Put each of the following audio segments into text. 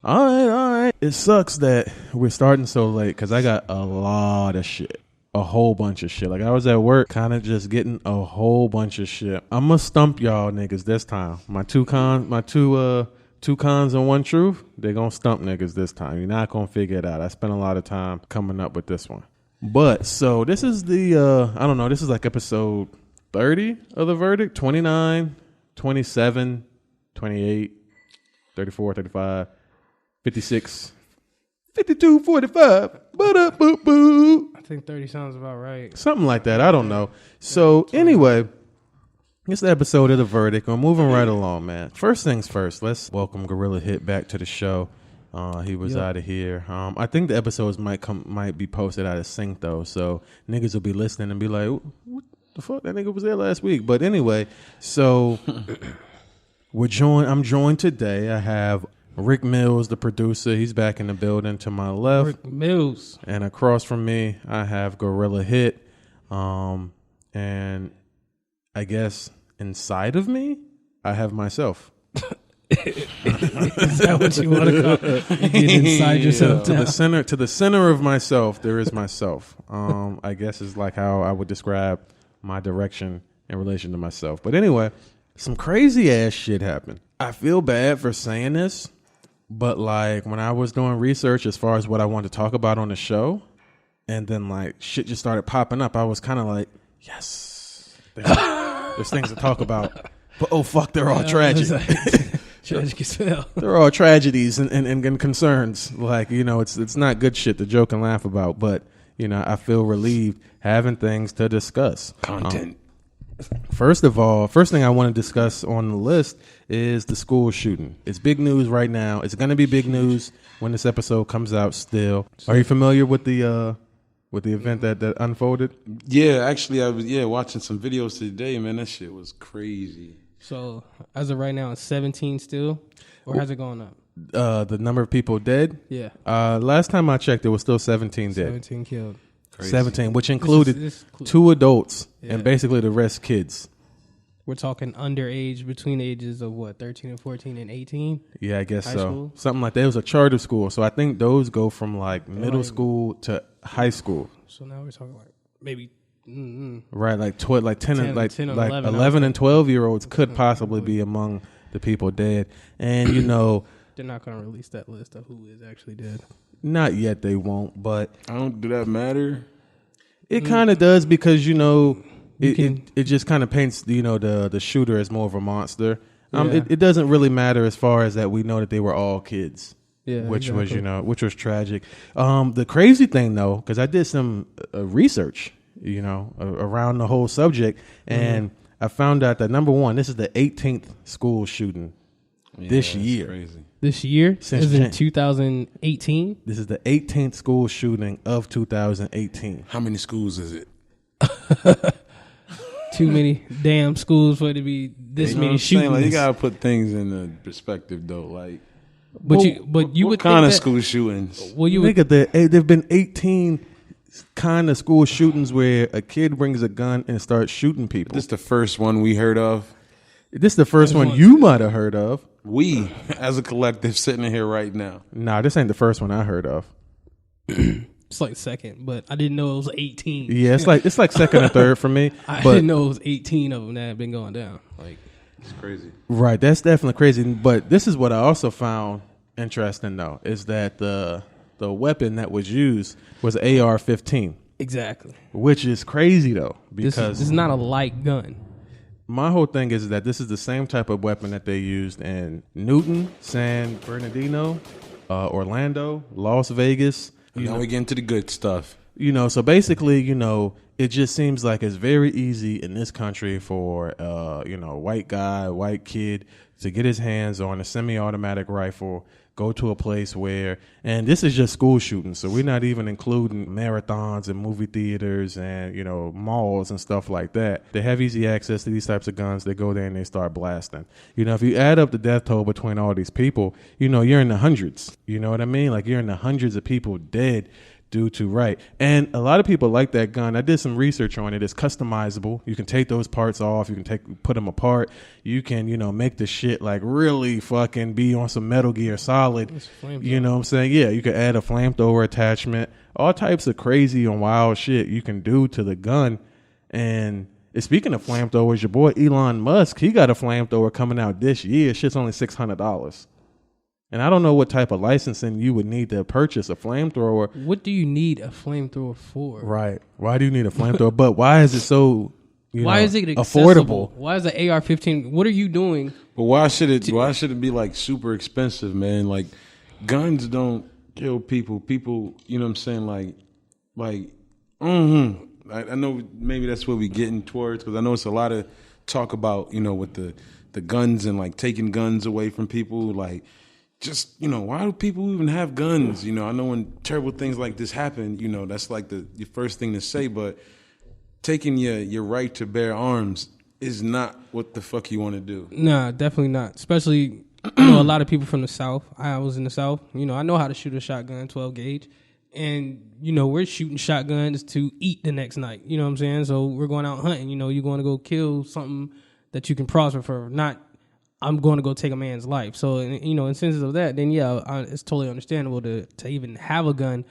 All right. It sucks that we're starting so late because I got a lot of shit. A whole bunch of shit. Like, I was at work kind of just getting a whole bunch of shit. I'm going to stump y'all niggas this time. My two cons and one truth, they're going to stump niggas this time. You're not going to figure it out. I spent a lot of time coming up with this one. But, so this is the, I don't know, this is like episode 30 of The Verdict, 29, 27, 28, 34, 35, 56, 52, 45. I think 30 sounds about right. Something like that. I don't know. So anyway, it's the episode of The Verdict. We're moving right along, man. First things first, let's welcome Gorilla Hit back to the show. He was out of here. I think the episodes might be posted out of sync though, so niggas will be listening and be like, "What the fuck? That nigga was there last week." But anyway, so I'm joined today. I have Rick Mills, the producer. He's back in the building to my left. Rick Mills. And across from me, I have Gorilla Hit. And I guess inside of me, I have myself. Is that what you want to call it? You get inside yourself to the center of myself, there is myself. I guess is like how I would describe my direction in relation to myself. But anyway, some crazy ass shit happened. I feel bad for saying this, but like when I was doing research as far as what I wanted to talk about on the show, and then like shit just started popping up, I was kind of like, yes, there's things to talk about. But oh fuck, they're all tragic. Tragic as hell. They're all tragedies and concerns. Like, you know, it's not good shit to joke and laugh about, but you know, I feel relieved having things to discuss. Content. First of all, first thing I want to discuss on the list is the school shooting. It's big news right now. It's going to be big news when this episode comes out still. Are you familiar with the event that unfolded? Yeah, actually, I was watching some videos today, man. That shit was crazy. So, as of right now, it's 17 still? Or has it gone up? The number of people dead? Yeah. Last time I checked, it was still 17 dead. 17 killed. Crazy. 17, which included this 2 adults and basically the rest kids. We're talking underage, between the ages of what, 13 and 14 and 18? Yeah, I guess high so. School? Something like that. It was a charter school. So I think those go from like middle school to high school. So now we're talking like maybe... Right, like 10 and 11 and 12-year-olds could possibly be among the people dead. And, you know... They're not going to release that list of who is actually dead. Not yet, they won't, but... Do that matter? It kind of does because, you know, it just kind of paints, you know, the shooter as more of a monster. It doesn't really matter as far as that we know that they were all kids. Yeah, which was, you know, which was tragic. The crazy thing, though, because I did some research, you know, around the whole subject, and I found out that, number one, this is the 18th school shooting this year. Crazy. This year? Since in 2018? This is the 18th school shooting of 2018. How many schools is it? Too many damn schools for it to be this many shootings. Like, you gotta put things in the perspective, though. Like, what would kind of school shootings? Well, there've been 18 kind of school shootings where a kid brings a gun and starts shooting people. This is the first one we heard of. This is the first one you might have heard of. We, as a collective, sitting in here right now. Nah, this ain't the first one I heard of. It's like second, but I didn't know it was 18. Yeah, it's like second or third for me. I didn't know it was 18 of them that had been going down. Like, it's crazy. Right, that's definitely crazy. But this is what I also found interesting, though, is that the weapon that was used was an AR-15. Exactly. Which is crazy, though, because this is not a light gun. My whole thing is that this is the same type of weapon that they used in Newton, San Bernardino, Orlando, Las Vegas. Now we get into the good stuff. You know, so basically, you know, it just seems like it's very easy in this country for, you know, white kid to get his hands on a semi-automatic rifle, go to a place where, and this is just school shootings, so we're not even including marathons and movie theaters and, you know, malls and stuff like that. They have easy access to these types of guns. They go there and they start blasting. You know, if you add up the death toll between all these people, you know, you're in the hundreds. You know what I mean? Like, you're in the hundreds of people dead due to, right. And a lot of people like that gun. I did some research on it. It's customizable. You can take those parts off. You can put them apart. You can, make the shit like really fucking be on some Metal Gear Solid. You know what I'm saying? Yeah, you could add a flamethrower attachment. All types of crazy and wild shit you can do to the gun. And speaking of flamethrowers, your boy Elon Musk, he got a flamethrower coming out this year. Shit's only $600. And I don't know what type of licensing you would need to purchase a flamethrower. What do you need a flamethrower for? Right. Why do you need a flamethrower? But why is it so why is it affordable? Why is the AR-15? What are you doing? But why should it be like super expensive, man? Like guns don't kill people. People, you know what I'm saying? I know maybe that's what we're getting towards, because I know it's a lot of talk about, with the guns and like taking guns away from people, like. Just, why do people even have guns? I know when terrible things like this happen, that's like the first thing to say, but taking your right to bear arms is not what the fuck you want to do. Nah, definitely not. Especially, a lot of people from the South. I was in the South. I know how to shoot a shotgun, 12 gauge. And, we're shooting shotguns to eat the next night. You know what I'm saying? So we're going out hunting. You're going to go kill something that you can prosper for, not I'm going to go take a man's life. So, in senses of that, then it's totally understandable to even have a gun.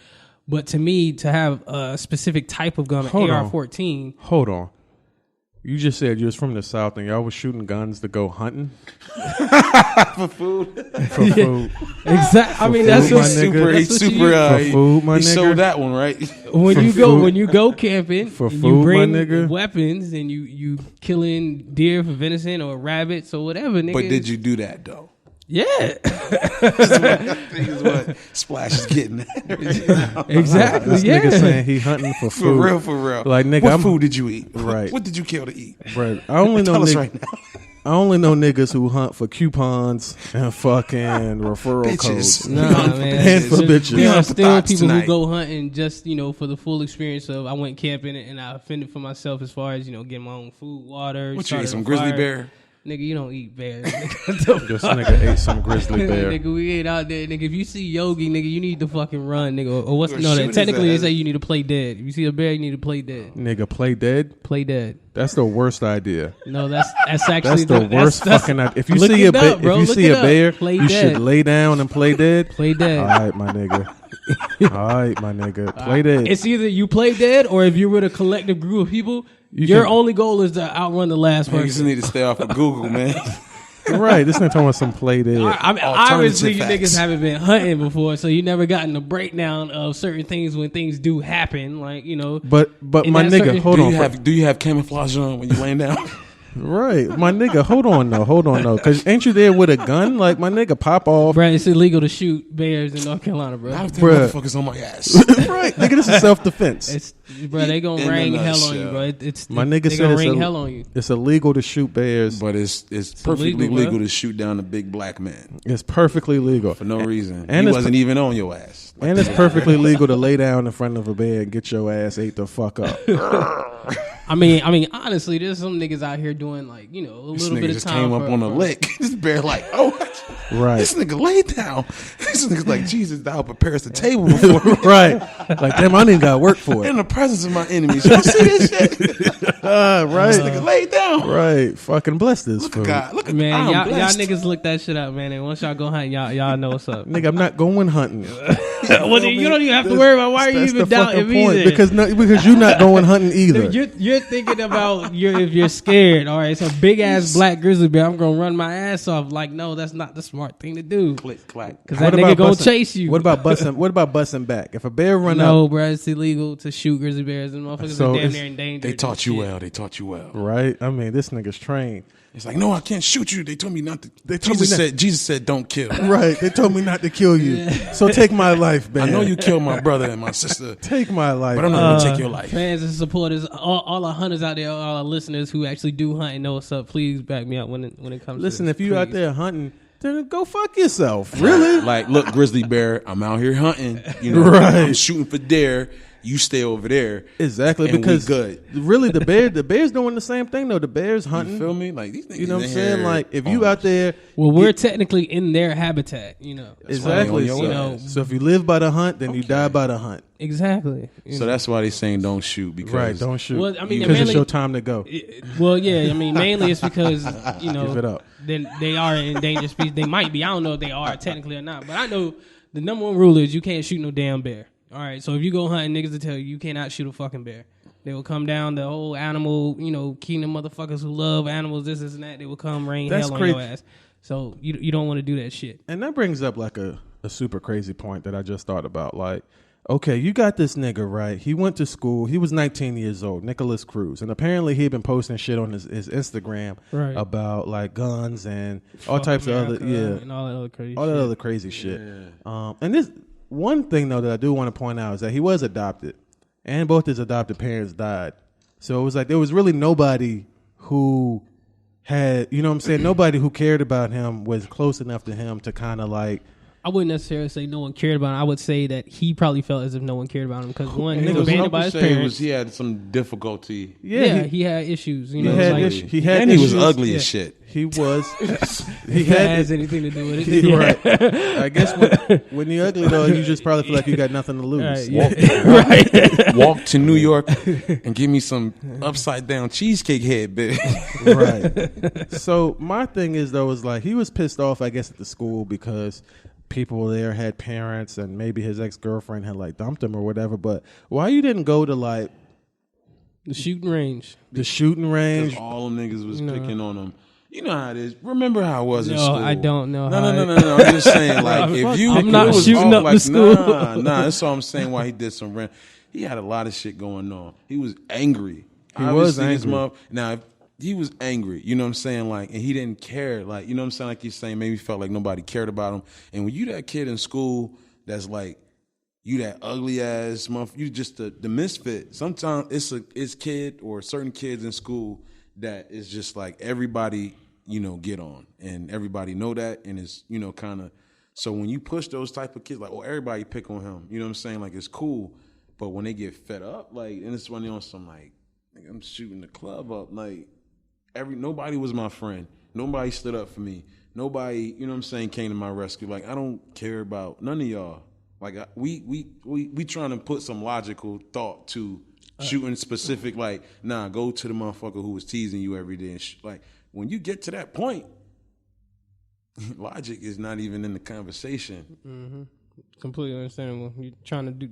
But to me, to have a specific type of gun, an AR-14. Hold on. You just said you was from the South and y'all was shooting guns to go hunting? For food? For food. Exactly. I mean, that's what super. For food, my nigga. He sold that one, right? When you go camping, for food, you bring my nigga. Weapons and you killing deer for venison or rabbits or whatever, nigga. But did you do that though? Yeah. This is what Splash is getting at. Exactly. This nigga saying he hunting for food. For real. Like, nigga, what food did you eat? Right. What did you kill to eat? Right. I only know Tell us right now. I only know niggas who hunt for coupons and fucking referral Bitches. codes. Nah, man. And for bitches. There are for still thoughts people tonight. who go hunting just, for the full experience of I went camping and I offended for myself as far as, getting my own food, water. What you ate, started some a grizzly fire. bear? Nigga, you don't eat bears. This nigga ate some grizzly bear. Nigga, we ain't out there. Nigga, if you see Yogi, nigga, you need to fucking run, nigga. Or what's Or no? shoot his Technically, they ass. say you need to play dead. If you see a bear, you need to play dead. Nigga, play dead? Play dead. That's the worst idea. No, that's actually That's the worst fucking idea. If you Look see it up, bro. if you Look see it a up. bear, Play you dead. should lay down and play dead. Play dead. All right, my nigga. All right, my nigga. Play dead. It's either you play dead or if you're with a collective group of people, your only goal is to outrun the last You just person. need to stay off of Google, man. Right, this nigga talking about some play dead. I mean, Alternative obviously, you facts. niggas haven't been hunting before, so you never gotten a breakdown of certain things when things do happen. Like, But in my that nigga, certain- hold on. Do you have camouflage on when you laying down? Right, my nigga, hold on though, because ain't you there with a gun? Like, my nigga, pop off. Bruh, it's illegal to shoot bears in North Carolina, bro. Not if Bruh. them motherfuckers on my ass. Right, nigga, this is self defense. Bro, they gonna In a ring hell on you, nutshell. bro. My nigga they said gonna it's ring hell on you. It's illegal to shoot bears. But it's perfectly illegal, legal bro. to shoot down a big black man It's perfectly legal for no reason. and He it's wasn't even on your ass. and it's perfectly legal to lay down in front of a bear and get your ass ate the fuck up. I mean, honestly, there's some niggas out here doing like, a This little nigga bit of just time came up on a lick. This bear like, Right. this nigga laid down. This nigga's like, Jesus, thou prepare us the table before me. Right. Like, damn, I didn't got to work for In it. the presence of my enemies. Y'all see this shit? This Right. nigga laid down. Right. Fucking bless this Look food. at God. Look at Man, I'm y'all blessed. niggas look that shit up, man. And once y'all go hunting, y'all know what's up. Nigga, I'm not going hunting. Well, then you don't even have to worry about why are you That's even the fucking doubting me point. then? Because you're not going hunting either. You're thinking about if you're scared. All right, it's a big ass black grizzly bear. I'm gonna run my ass off. Like, no, that's not the smart thing to do. Click, clack. Because that nigga gonna chase you. What about busting back? If a bear run No, up, bro, it's illegal to shoot grizzly bears and motherfuckers So are damn it's- near endangered. They taught you and well. They taught you well. right? I mean, this nigga's trained. It's like, no, I can't shoot you. They told me not to. They told me Jesus said, don't kill. Right. They told me not to kill you. So take my life, man. I know you killed my brother and my sister, Take my life. but I'm not gonna take your life. Fans and supporters, all our hunters out there, all our listeners who actually do hunt and know what's up, please back me up when it comes Listen, to if this, you out please. there hunting, then go fuck yourself. Really? Like, look, grizzly bear, I'm out here hunting. You know, Right. I'm shooting for deer. You stay over there. Exactly, and because we good. really the Bears doing the same thing though. The Bears hunting. You feel me? Like these niggas You know what I'm in saying? here Like if on- you out there, Well, we're technically in their habitat, you know. exactly. on So, your ass. so if you live by the hunt, then you die by the hunt. Exactly. You So know. that's why they saying don't shoot because Right? Don't shoot. Well, I mean, because it's mainly- your time to go. Well, yeah, I mean, mainly it's because, you know, Give it up. then they are an endangered species. They might be. I don't know if they are technically or not, but I know the number one rule is you can't shoot no damn bear. All right, so if you go hunting, niggas will tell you cannot shoot a fucking bear. They will come down, the whole animal, you know, kingdom motherfuckers who love animals, this and that. They will come rain That's hell crazy. on your ass. So you don't want to do that shit. And that brings up like a super crazy point that I just thought about. Like, okay, you got this nigga, right? He went to school. He was 19 years old, Nicholas Cruz. And apparently he'd been posting shit on his Instagram Right. about like guns and all Fuck types of other, America and all that other crazy all shit. that other crazy shit. And this one thing though that I do want to point out is that he was adopted, and both his adopted parents died. So it was like there was really nobody who had, you know what I'm saying, nobody who cared about him was close enough to him to kind of like. I wouldn't necessarily say no one cared about him. I would say that he probably felt as if no one cared about him because one, he was abandoned by his parents. he had some difficulty. Yeah, he had issues. You know, had like, issues. He had and he was issues. ugly Yeah. as shit. He was. he he had has anything to do with it. he- Yeah. right. I guess when you're ugly though, you just probably feel like you got nothing to lose. Right, yeah. Walk to New York and give me some upside down cheesecake head, bitch. Right. So my thing is though is like he was pissed off, I guess, at the school because people there had parents and maybe his ex-girlfriend had like dumped him or whatever. But why you didn't go to like The shooting range. the shooting range? All them niggas was picking on him. You know how it is. Remember how it was in No, school. I don't know No, how no, it- no, no, no. I'm just saying, like, if you, I'm not it was shooting all up like, the school. Nah, that's all I'm saying. Why he did some rent. He had a lot of shit going on. He was angry. He was Obviously, his angry. mom. Now, if he was angry. You know what I'm saying? Like, and he didn't care. Like, you know what I'm saying? Like you're saying, maybe he felt like nobody cared about him. And when you that kid in school that's like, you that ugly ass motherfucker, you just the misfit. Sometimes it's kid or certain kids in school that is just like everybody, you know, get on and everybody know that and it's, you know, kind of. So when you push those type of kids, like, oh, everybody pick on him. You know what I'm saying? Like it's cool, but when they get fed up, like, and it's when they on some like, I'm shooting the club up, like nobody was my friend. Nobody stood up for me. Nobody, you know what I'm saying, came to my rescue. Like I don't care about none of y'all. Like we trying to put some logical thought to shooting specific. Like nah, go to the motherfucker who was teasing you every day. And like when you get to that point, logic is not even in the conversation. Mm-hmm. Completely understandable. You're trying to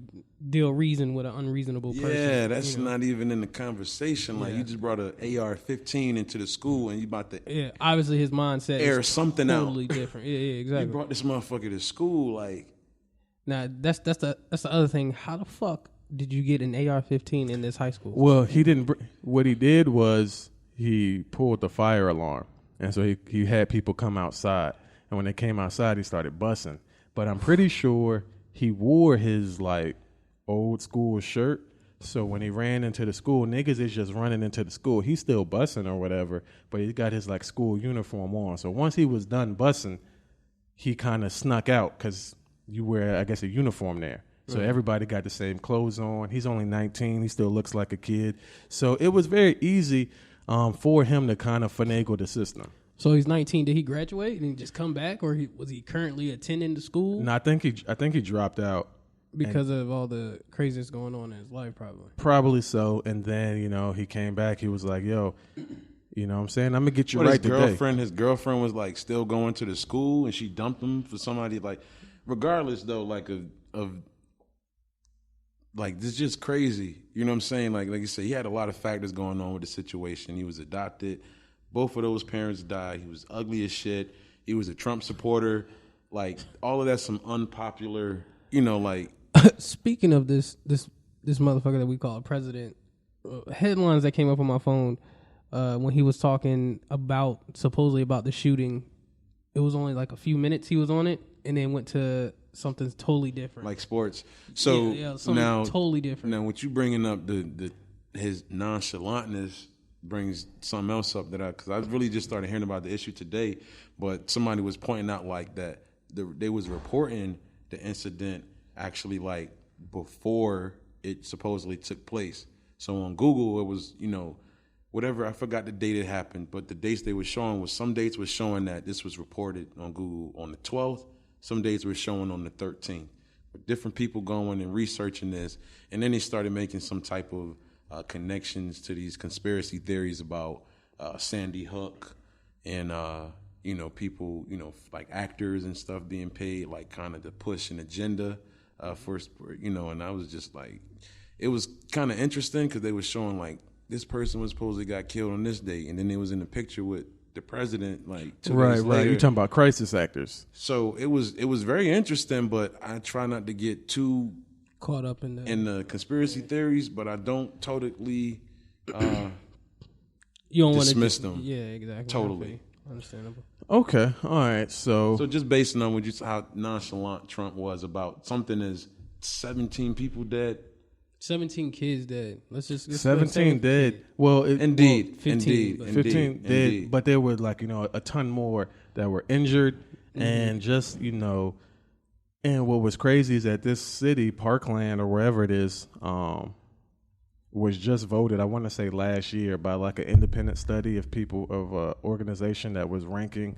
deal reason with an unreasonable person. Yeah, that's you know? not even in the conversation. Like you just brought an AR-15 into the school and you about to Yeah, obviously his mindset air is something totally out. different. Yeah, You exactly. brought this motherfucker to school, like. Now that's the other thing. How the fuck did you get an AR-15 in this high school? Well, he didn't. What he did was he pulled the fire alarm, and so he had people come outside. And when they came outside, he started busting. But I'm pretty sure he wore his like old school shirt. So when he ran into the school, niggas is just running into the school. He's still busting or whatever, but he got his like school uniform on. So once he was done busting, he kind of snuck out because you wear, I guess, a uniform there. So everybody got the same clothes on. He's only 19. He still looks like a kid. So it was very easy for him to kind of finagle the system. So he's 19. Did he graduate and just come back, or was he currently attending the school And I think he dropped out. because of all the craziness going on in his life? Probably so. And then, you know, he came back. He was like, yo, you know what I'm saying? I'm going to get you What, right today. his girlfriend was like still going to the school and she dumped him for somebody like, regardless though, like of like this is just crazy. You know what I'm saying? Like you said, he had a lot of factors going on with the situation. He was adopted. Both of those parents died. He was ugly as shit. He was a Trump supporter. Like all of that's some unpopular, you know, like Speaking of this motherfucker that we call a president, headlines that came up on my phone when he was talking supposedly about the shooting. It was only like a few minutes he was on it, and then went to something totally different, like sports. So yeah, something now totally different. Now, what you bringing up his nonchalantness brings something else up because I really just started hearing about the issue today. But somebody was pointing out like they was reporting the incident actually like before it supposedly took place. So on Google, it was, whatever, I forgot the date it happened, but the dates they were showing was, some dates were showing that this was reported on Google on the 12th, some dates were showing on the 13th. But different people going and researching this, and then they started making some type of connections to these conspiracy theories about Sandy Hook and, people, like actors and stuff being paid, like kind of to push an agenda for, and I was just like, it was kind of interesting because they were showing like this person was supposedly got killed on this day, and then they was in the picture with the president like 2 days later. You're talking about crisis actors. So it was very interesting, but I try not to get too caught up in the conspiracy theories, but I don't totally you don't dismiss want to them. Yeah, exactly. Totally. Understandable. Okay, all right. So just based on how nonchalant Trump was about something as 17 people dead. 17 kids dead. Let's 17 dead. Well, 15 dead, indeed. but there were like a ton more that were injured, and just and what was crazy is that this city, Parkland or wherever it is, was just voted, I want to say last year, by like an independent study of people of an organization that was ranking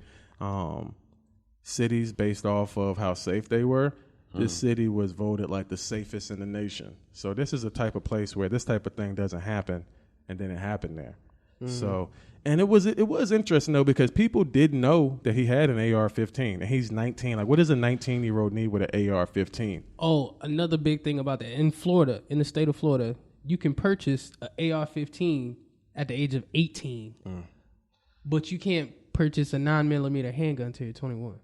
cities based off of how safe they were. This city was voted like the safest in the nation. So this is a type of place where this type of thing doesn't happen, and then it happened there. So, and it was interesting though, because people did know that he had an AR-15, and he's 19. Like, what does a 19-year-old need with an AR-15? Oh, another big thing about that in Florida, in the state of Florida, you can purchase an AR-15 at the age of 18, but you can't purchase a 9mm handgun until you're 21.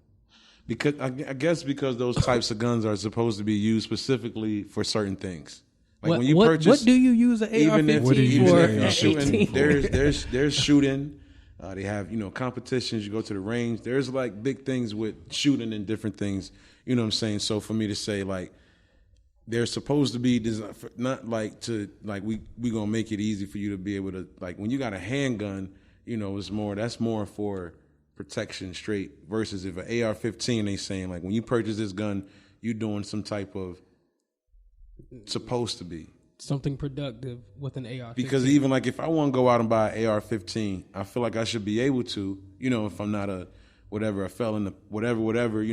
Because I guess because those types of guns are supposed to be used specifically for certain things. Like when you purchase, what do you use an AR-15 for? At shooting, there's shooting. They have competitions. You go to the range. There's like big things with shooting and different things. You know what I'm saying? So for me to say like they're supposed to be designed for, not like to like we gonna make it easy for you to be able to like when you got a handgun. That's more for protection straight versus if an AR-15 they saying like when you purchase this gun you're doing some type of supposed to be something productive with an AR-15. Because even like if I want to go out and buy an AR-15 I feel like I should be able to if I'm not a felon whatever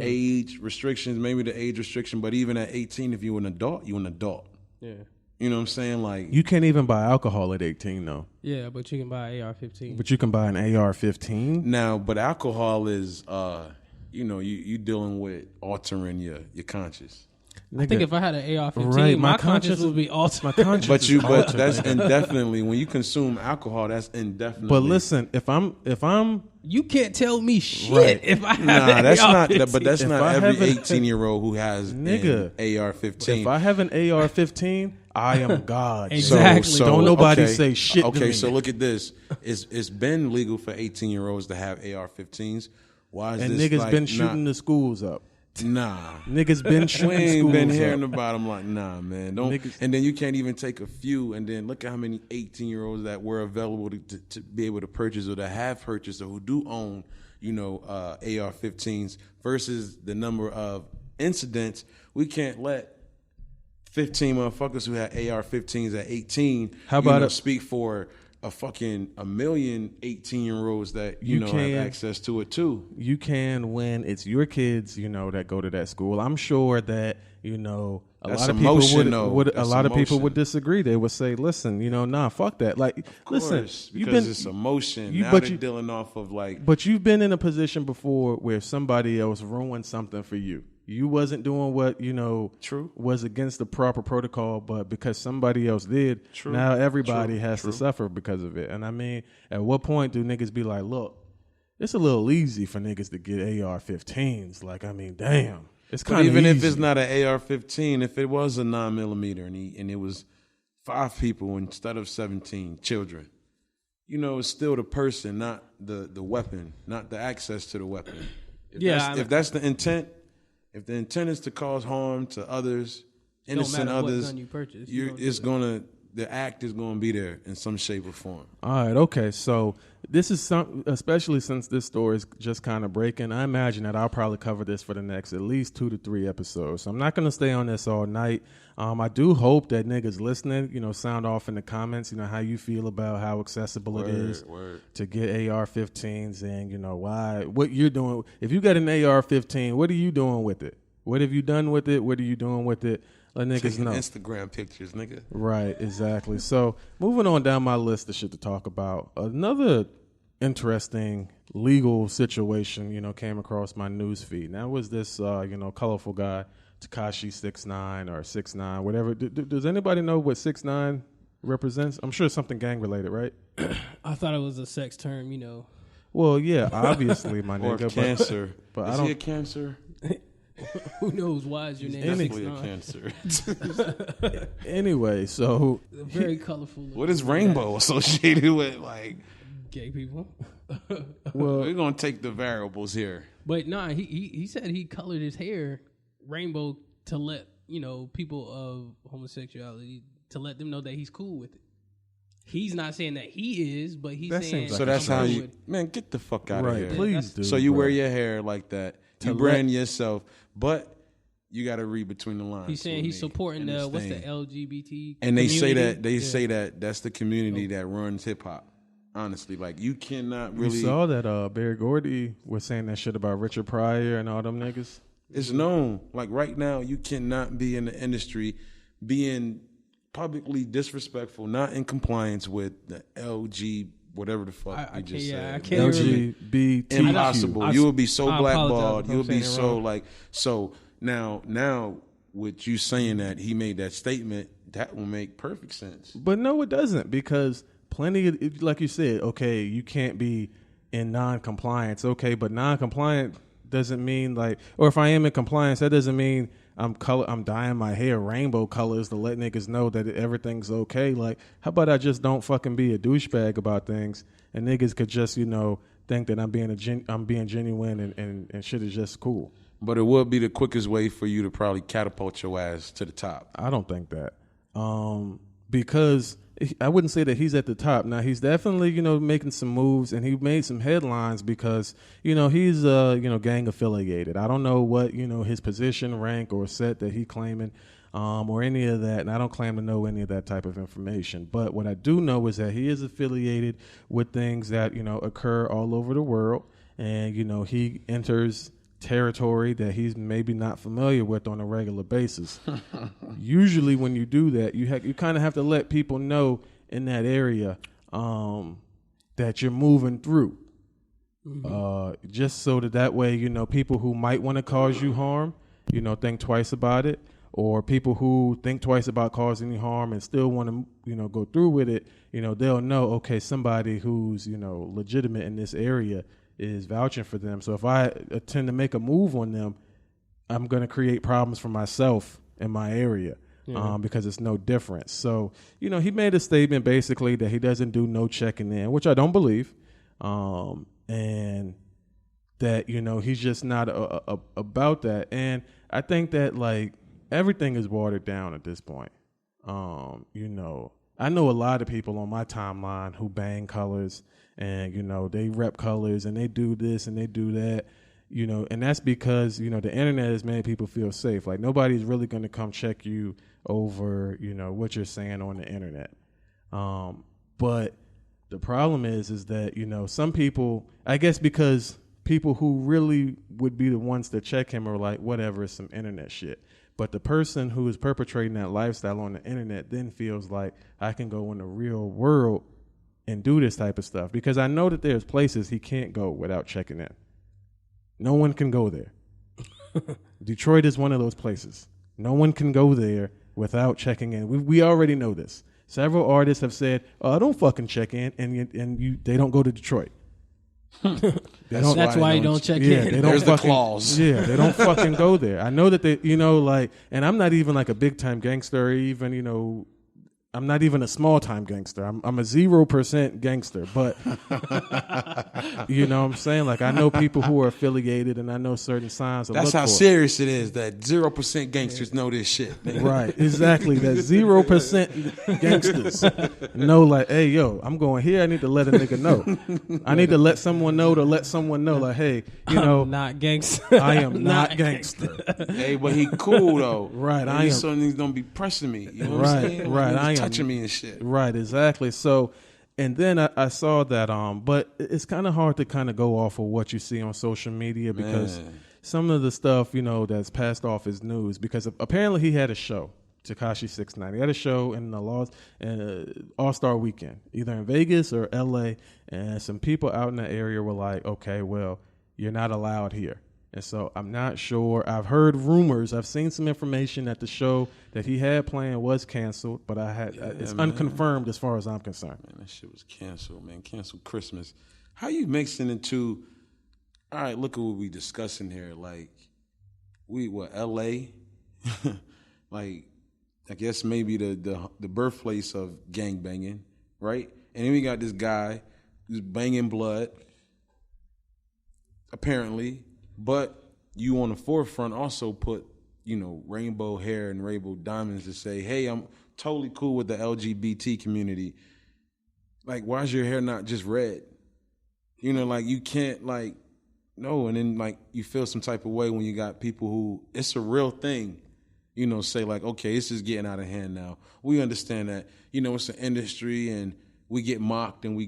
age restrictions, maybe the age restriction, but even at 18 if you're an adult yeah. You know what I'm saying? Like you can't even buy alcohol at 18 though. Yeah, but you can buy an AR-15. But you can buy an AR-15 now. But alcohol is, you dealing with altering your conscience. I think if I had an AR-15, right, my conscience would be altered. My conscience, but that's indefinitely. When you consume alcohol, that's indefinitely. But listen, if I'm, you can't tell me shit right. if I have that's AR-15. not. But that's If not I every have an- 18-year-old who has an AR-15. If I have an AR-15, I am God. Exactly. So don't nobody say shit. Okay, to me. so look at this. It's been legal for 18-year-olds to have AR-15s. Why is and this niggas like been shooting the schools up. Nah, Niggas been we shooting ain't schools been up. hearing about them. Like, nah, man, don't. Niggas- And then you can't even take a few. And then look at how many 18-year-olds that were available to be able to purchase or to have purchased or who do own, AR-15s versus the number of incidents. We can't let 15 motherfuckers who had AR-15s at 18. How about speak for a million 18-year-olds that have access to it too. You can when it's your kids, that go to that school. I'm sure that a lot of people would disagree. They would say, "Listen, nah, fuck that." Like, listen, because it's emotion. Now they're dealing off of like. But you've been in a position before where somebody else ruined something for you. You wasn't doing what True. was against the proper protocol, but because somebody else did, True. now everybody has True. to suffer because of it. And I mean, at what point do niggas be like, "Look, it's a little easy for niggas to get AR-15s." Like, I mean, damn, it's kind of even easy. if it's not an AR-15, if it was a 9mm and it was 5 people instead of 17 children, it's still the person, not the weapon, not the access to the weapon. If that's the intent. If the intent is to cause harm to others, innocent others, the act is gonna be there in some shape or form. All right, okay. So this is especially since this story is just kind of breaking. I imagine that I'll probably cover this for the next at least 2 to 3 episodes. So I'm not going to stay on this all night. I do hope that niggas listening, sound off in the comments, how you feel about how accessible it is to get AR-15s and, what you're doing. If you got an AR-15, what are you doing with it? What have you done with it? What are you doing with it? Let niggas Taking know. Instagram pictures, nigga. Right, exactly. So moving on down my list of shit to talk about. Another interesting legal situation, came across my news feed. And that was this, colorful guy, Tekashi 6ix9ine or 6ix9ine, whatever. Does anybody know what 6ix9ine represents? I'm sure it's something gang related, right? I thought it was a sex term, Well, yeah, obviously, my Or nigga. cancer. But Is I don't. he a cancer? Who knows? Why is your name Definitely a 6ix9ine? cancer. Anyway, so Very colorful. What is rainbow associated with? Like, Gay people. we're gonna take the variables here. But nah, he said he colored his hair rainbow to let people of homosexuality, to let them know that he's cool with it. He's not saying that he is, but he's That saying seems like So that's I'm how cool you, with it. man, get the fuck out of right, here. please do. So you bro. wear your hair like that. You To brand yourself, but you got to read between the lines. He's saying with he's me supporting in the this what's the thing. LGBT And they say community? that they Yeah. say that that's the community that runs hip hop. Honestly, like you cannot You really. saw that Barry Gordy was saying that shit about Richard Pryor and all them niggas. It's known. Like right now, you cannot be in the industry being publicly disrespectful, not in compliance with the LG, whatever the fuck I you just can't- said. I can't remember. LGBTQ. Impossible. You will be so I apologize blackballed. if I'm You'll be saying it so wrong. like so now with you saying that he made that statement, that will make perfect sense. But no, it doesn't, because plenty of, like you said, okay, you can't be in non-compliance. Okay, but non-compliant doesn't mean like, or if I am in compliance, that doesn't mean I'm dyeing my hair rainbow colors to let niggas know that everything's okay. Like, how about I just don't fucking be a douchebag about things, and niggas could just think that I'm being genuine and shit is just cool. But it would be the quickest way for you to probably catapult your ass to the top. I don't think that. Because I wouldn't say that he's at the top. Now, he's definitely, making some moves, and he made some headlines because, he's, gang affiliated. I don't know what, his position, rank, or set that he claiming, or any of that, and I don't claim to know any of that type of information. But what I do know is that he is affiliated with things that, occur all over the world, and, he enters territory that he's maybe not familiar with on a regular basis. Usually when you do that, you kind of have to let people know in that area that you're moving through. Just so that way, people who might want to cause you harm, think twice about it, or people who think twice about causing you harm and still want to, go through with it, they'll know, okay, somebody who's, legitimate in this area is vouching for them. So if I tend to make a move on them, I'm going to create problems for myself in my area. Because it's no different. So, he made a statement basically that he doesn't do no checking in, which I don't believe. And that, he's just not about that. And I think that like everything is watered down at this point. I know a lot of people on my timeline who bang colors and, they rep colors and they do this and they do that. And that's because, the internet has made people feel safe. Like nobody's really going to come check you over, what you're saying on the internet. But the problem is that, some people, I guess because people who really would be the ones to check him are like, whatever, it's some internet shit. But the person who is perpetrating that lifestyle on the internet then feels like I can go in the real world and do this type of stuff. Because I know that there's places he can't go without checking in. No one can go there. Detroit is one of those places. No one can go there without checking in. We already know this. Several artists have said, "Oh, I don't fucking check in," and they don't go to Detroit. That's why you don't check Yeah, in. they don't There's the fucking, clause. Yeah, they don't fucking go there. I know that they, and I'm not even like a big time gangster, or even I'm not even a small time gangster. I'm a 0% gangster, but you know what I'm saying? Like I know people who are affiliated and I know certain signs to That's look how for. serious it is that 0% gangsters know this shit. Right, exactly. That 0% gangsters know, like, hey, yo, I'm going here. I need to let a nigga know. I need to let someone know to let someone know, like, hey, you know, I'm not gangster. I am not gangster. Hey, but he cool though. Right, And I these am. certain niggas don't be pressing me. You know what Right, I'm saying? right, Like, I am. touching me and shit. Right, exactly. So, and then I saw that, but it's kind of hard to kind of go off of what you see on social media because Man. some of the stuff, you know, that's passed off as news because apparently he had a show, Tekashi 6ix9ine. He had a show in the All-Star Weekend, either in Vegas or LA, and some people out in the area were like, okay, well, you're not allowed here. And so I'm not sure. I've heard rumors. I've seen some information that the show that he had planned was canceled, but it's man. unconfirmed as far as I'm concerned. Man, that shit was canceled, man. Canceled Christmas. How you mixing into, all right, look at what we discussing here. Like, LA? Like, I guess maybe the birthplace of gangbanging, right? And then we got this guy who's banging blood, apparently, but you on the forefront also put, you know, rainbow hair and rainbow diamonds to say, hey, I'm totally cool with the LGBT community. Like, why's your hair not just red? You know, like, you can't, like, no. And then, like, you feel some type of way when you got people who, it's a real thing, you know, say, like, okay, this is getting out of hand now. We understand that, you know, it's an industry and we get mocked and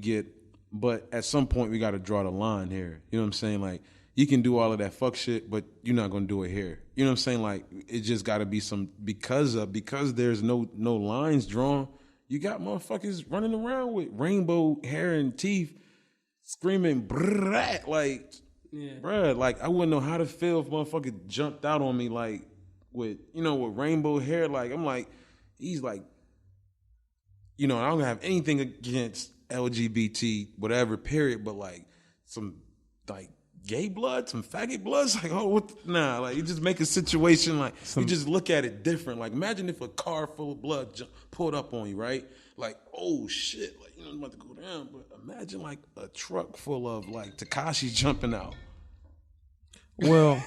but at some point we got to draw the line here. You know what I'm saying? Like, you can do all of that fuck shit, but you're not gonna do it here. You know what I'm saying? Like, it just got to be some because there's no lines drawn. You got motherfuckers running around with rainbow hair and teeth, screaming brrrr, like, bruh, like I wouldn't know how to feel if motherfucker jumped out on me like with rainbow hair. Like I'm like, he's like, you know, I don't have anything against LGBT whatever period, but like some like gay blood, some faggot blood. It's like, oh, nah, like you just make a situation like you just look at it different. Like imagine if a car full of blood pulled up on you, right? Like, oh shit, like, you know, I'm about to go down. But imagine like a truck full of like Tekashi jumping out. Well,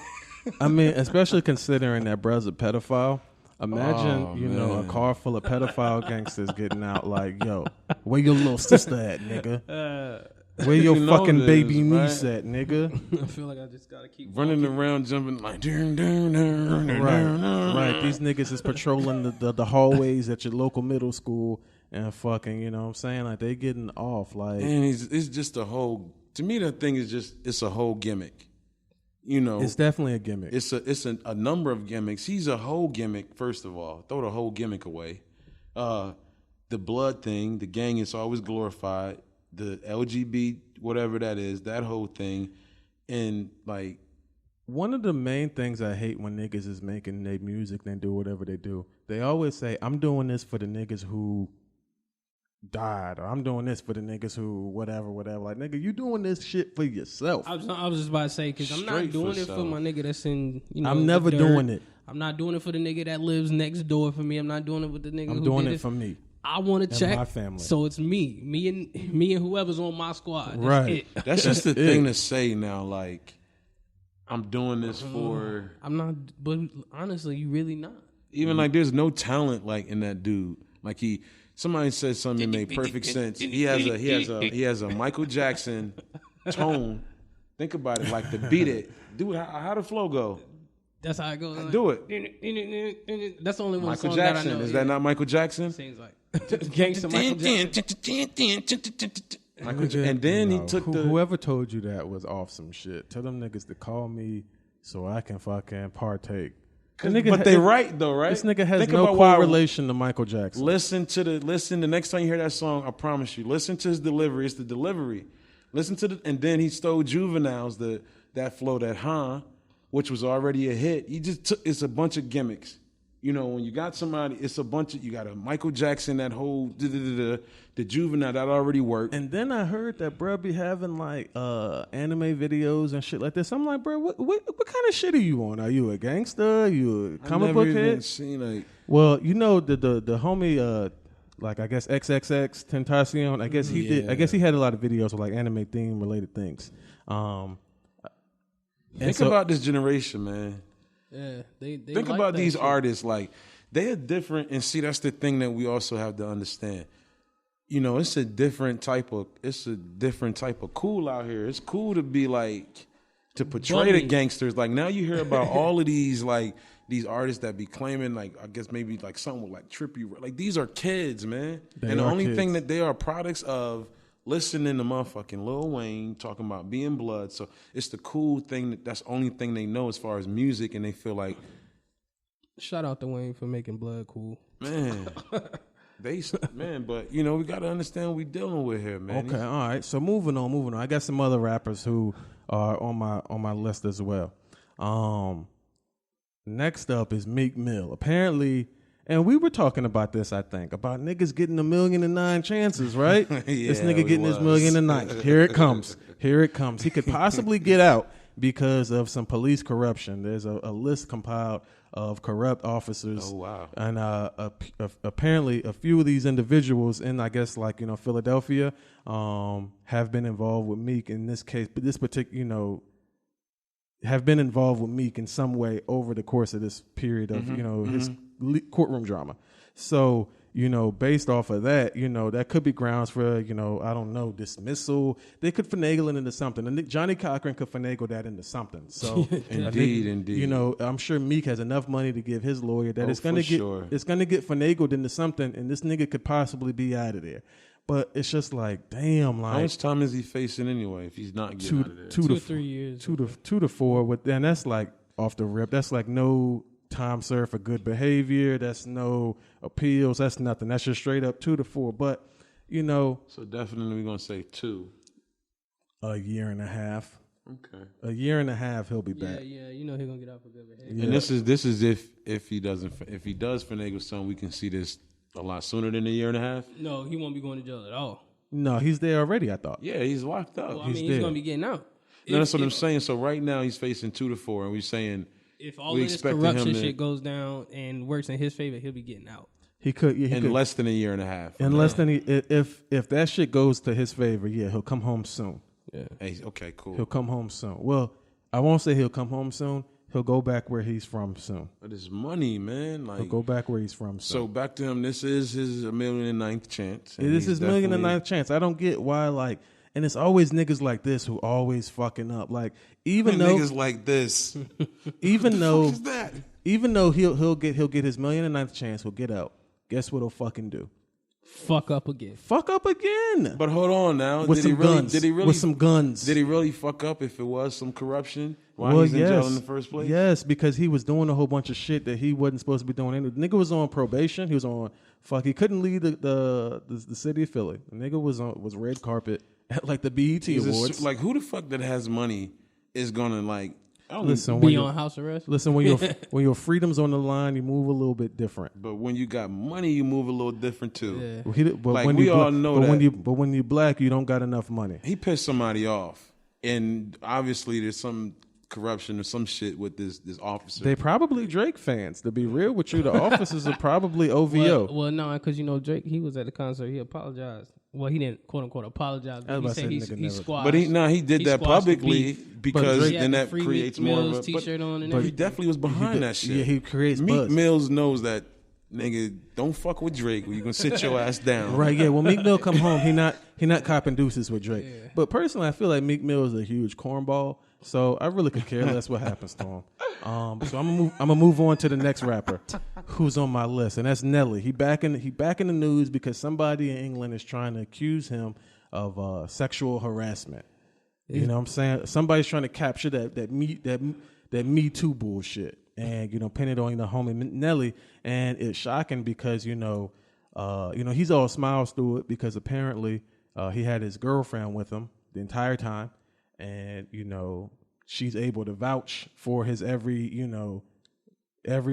I mean, especially considering that bruh's a pedophile. Imagine, a car full of pedophile gangsters getting out like, yo, where your little sister at, nigga? Where your fucking baby niece at, nigga? I feel like I just gotta keep running around, jumping like, right. These niggas is patrolling the hallways at your local middle school and fucking, you know what I'm saying? Like they getting off, like. And it's just a whole. To me, the thing is just it's a whole gimmick. You know, it's definitely a gimmick. It's a number of gimmicks. He's a whole gimmick. First of all, throw the whole gimmick away. The blood thing, the gang is always glorified. The LGBT, whatever that is, that whole thing, and like one of the main things I hate when niggas is making their music, they do whatever they do. They always say, "I'm doing this for the niggas who died," or "I'm doing this for the niggas who whatever." Like, nigga, you doing this shit for yourself. I was just about to say, because I'm not doing it for my nigga that's in, I'm never doing it. I'm not doing it for the nigga that lives next door for me. I'm not doing it with the nigga I'm doing it for me. I want to check my family. So it's me and whoever's on my squad. That's right. It. That's just the thing to say now. Like, I'm doing this for. I'm not, but honestly, you really not. Even like, there's no talent like in that dude. Like somebody said something that made perfect sense. He has a Michael Jackson tone. Think about it, like the beat it. Dude, how the flow go? That's how it goes. Do it. That's the only one Michael song Jackson. that I know. Is that not Michael Jackson? Seems like Gangsta Michael Jackson. And then he took whoever told you that was off some shit. Tell them niggas to call me so I can fucking partake. But they right though, right? This nigga has no correlation to Michael Jackson. Listen the next time you hear that song, I promise you, listen to his delivery. It's the delivery. Listen to and then he stole Juvenile's that flow, that which was already a hit. He just took, it's a bunch of gimmicks. You know, when you got somebody, it's a bunch of, you got a Michael Jackson, that whole, the Juvenile, that already worked. And then I heard that bruh be having like anime videos and shit like this. I'm like, bruh, what kind of shit are you on? Are you a gangster? Are you a comic book head? Seen, like, well, you know, the homie like I guess XXX Tentacion. I guess he did. I guess he had a lot of videos with like anime theme related things. Think about this generation, man. Yeah, they Think like about that these shit. artists. Like they are different, and see, that's the thing that we also have to understand. You know, it's a different type of cool out here. It's cool to be like to portray the Bummy. gangsters. Like now you hear about all of these like these artists that be claiming like I guess maybe like something with like trippy. Like these are kids, man. They and the are only kids. thing that they are products of listening to motherfucking Lil Wayne talking about being blood. So it's the cool thing that's the only thing they know as far as music, and they feel like, Shout out to Wayne for making blood cool. man, man. But you know we got to understand what we dealing with here, man. Okay, all right. So moving on. I got some other rappers who are on my list as well. Next up is Meek Mill. Apparently, and we were talking about this, I think, about niggas getting 1,000,009 chances, right? This nigga we getting his was. 1,000,009. Here it comes. Here it comes. He could possibly get out because of some police corruption. There's a list compiled of corrupt officers. Oh, wow. And apparently a few of these individuals in, I guess, like, Philadelphia, have been involved with Meek in this case, but this particular, have been involved with Meek in some way over the course of this period of, his courtroom drama. So, based off of that, that could be grounds for, I don't know, dismissal. They could finagle it into something. And Johnny Cochran could finagle that into something. So, Indeed. I'm sure Meek has enough money to give his lawyer that it's for gonna get sure. it's gonna get finagled into something, and this nigga could possibly be out of there. But it's just like, damn, How like much time is he facing anyway if he's not getting out of there? 2 to 3 years. 2 to 4. With then that's like off the rip. That's like no time served for good behavior. That's no appeals. That's nothing. That's just straight up 2 to 4. But So definitely we're gonna say 2. a year and a half. Okay. A year and a half, he'll be Yeah, back. he's gonna get out for good behavior. Yeah. And this is if he does finagle something, we can see this a lot sooner than a year and a half. No, he won't be going to jail at all. No, he's there already, I thought. Yeah, he's locked up. Well, I He's mean, he's dead. gonna be getting out. No, that's what I'm If- saying. So right now he's facing 2 to 4, and we're saying If all we of this expected corruption him to- shit goes down and works in his favor, he'll be getting out. He could he in could less than a year and a half. in less than if that shit goes to his favor, yeah, he'll come home soon. Yeah. Hey, okay, cool. He'll come home soon. Well, I won't say he'll come home soon. He'll go back where he's from soon. But it's money, man. He'll Like go back where he's from soon. so, back to him. This is his 1,009th chance. and It is he's his 1,009th definitely- chance. I don't get why, like, and it's always niggas like this who always fucking up. Like, even though, niggas like this. even though, What is that? even though he'll get his 1,009th chance, he'll get out. Guess what he'll fucking do? Fuck up again. Fuck up again But hold on now. with did some he really, guns. Did he really? With some guns. Did he really fuck up if it was some corruption? Why Well, he's in jail in the first place? Yes, because he was doing a whole bunch of shit that he wasn't supposed to be doing. The nigga was on probation. He was on He couldn't leave the city of Philly. The nigga was red carpet at like the BET He's a Awards. like who the fuck that has money is gonna like? I don't Listen, Be when on you house arrest. listen when your freedom's on the line, you move a little bit different. But when you got money, you move a little different too. Yeah. But Like, when we you all know but that. when you black, you don't got enough money. He pissed somebody off, and obviously there's some corruption or some shit with this officer. They probably Drake fans. To be real with you, the officers are probably OVO. Well, no, because Drake, he was at the concert. He apologized. Well, he didn't quote unquote apologize. I But was he about to said say he nigga never- squashed. but he did that squashed the publicly beef. because Drake- He had then the that Free creates Meek more of Mill's a. t-shirt on and But he everything. definitely was behind that shit. Yeah, he creates Meek buzz. Mills knows that nigga. Don't fuck with Drake. Or you gonna sit your ass down. Right, yeah. When Meek Mill come home, he not copping deuces with Drake. But personally, I feel like Meek Mill is a huge cornball, so I really could care less what happens to him. So I'm gonna move on to the next rapper who's on my list, and that's Nelly. He back in the news because somebody in England is trying to accuse him of sexual harassment. You know what I'm saying? Somebody's trying to capture that Me Too bullshit and pin it on homie Nelly, and it's shocking because he's all smiles through it because apparently he had his girlfriend with him the entire time, and she's able to vouch for his every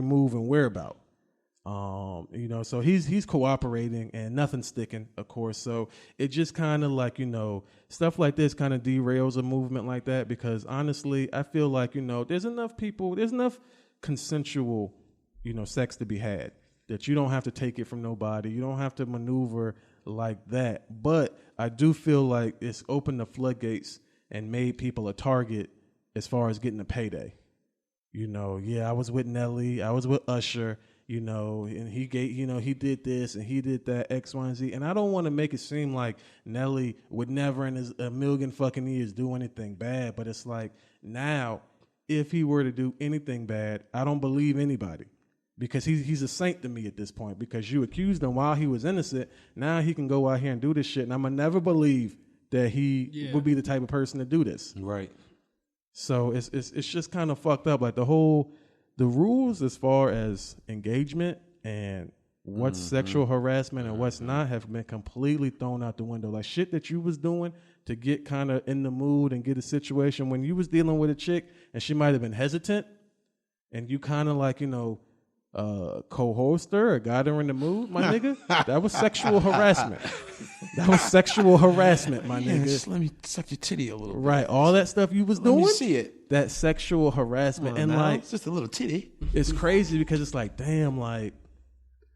move and whereabout. So he's cooperating and nothing's sticking, of course. So it just kind of like, stuff like this kind of derails a movement like that because honestly, I feel like, there's enough consensual, sex to be had. that you don't have to take it from nobody. You don't have to maneuver like that. But I do feel like it's opened the floodgates and made people a target as far as getting a payday. You know, yeah, I was with Nelly, I was with Usher, you know, and he did this and he did that, X, Y, and Z. And I don't want to make it seem like Nelly would never in a million fucking years do anything bad. But it's like now, if he were to do anything bad, I don't believe anybody. Because he's a saint to me at this point. Because you accused him while he was innocent. Now he can go out here and do this shit. And I'm going to never believe that he would be the type of person to do this. Right. So it's just kind of fucked up. Like the rules as far as engagement and what's sexual harassment and what's not have been completely thrown out the window. Like shit that you was doing to get kind of in the mood and get a situation when you was dealing with a chick and she might have been hesitant and you kind of like, you know, coerced her or got her in the mood, my nigga. That was sexual harassment. That was sexual harassment, my nigga. Just let me suck your titty a little bit. Right, all that stuff you was doing. Let me see it. That sexual harassment, and now, like it's just a little titty. it's crazy because it's like, damn, like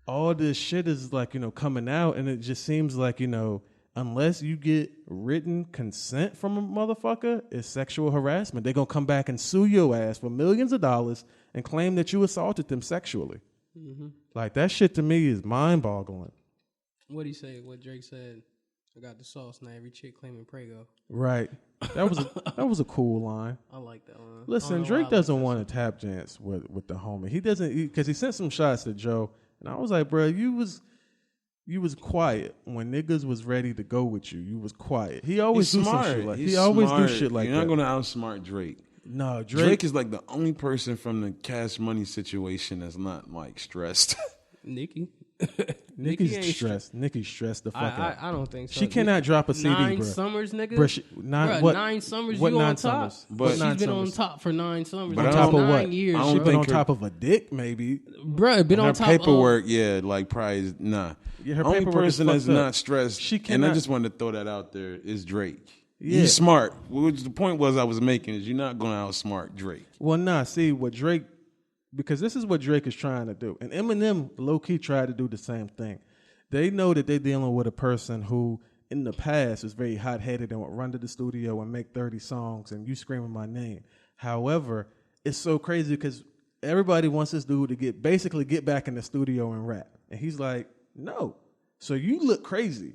all this shit is like, you know, coming out, and it just seems like, you know, unless you get written consent from a motherfucker, it's sexual harassment. They're gonna come back and sue your ass for millions of dollars and claim that you assaulted them sexually. Like that shit to me is mind-boggling. What he say? What Drake said? I got the sauce. Now every chick claiming Prego. Right. That was a cool line. I like that one. Listen, Drake doesn't want to tap dance with the homie. He doesn't, because he sent some shots to Joe, and I was like, bro, you was quiet when niggas was ready to go with you. You was quiet. He always do some shit like He's always smart. do shit like You're that. not gonna outsmart Drake. No, Drake is like the only person from the Cash Money situation that's not like stressed. Nicki. Nicki's ain't stressed. Nicki's stressed the fuck out. I don't think so. She cannot drop a CD, Nine bro. summers, nigga. Bruh, Bruh, 9 summers. What you 9 on top? summers? But- She's What 9 been on summers? top for 9 summers. But On I top don't- of what? 9 years. I She don't been bro. on think top of a dick, maybe. Bruh, been on Her top paperwork, like probably nah. Yeah, her Only paperwork is person that's fucked up. not stressed, She and I cannot- just wanted to throw that out there, is Drake. Yeah. He's smart. Which the point was I was making is you're not going to outsmart Drake. Well, nah, see what Drake, because this is what Drake is trying to do. And Eminem low-key tried to do the same thing. They know that they're dealing with a person who in the past was very hot-headed and would run to the studio and make 30 songs and you screaming my name. However, it's so crazy because everybody wants this dude to get back in the studio and rap. And he's like, no. So you look crazy.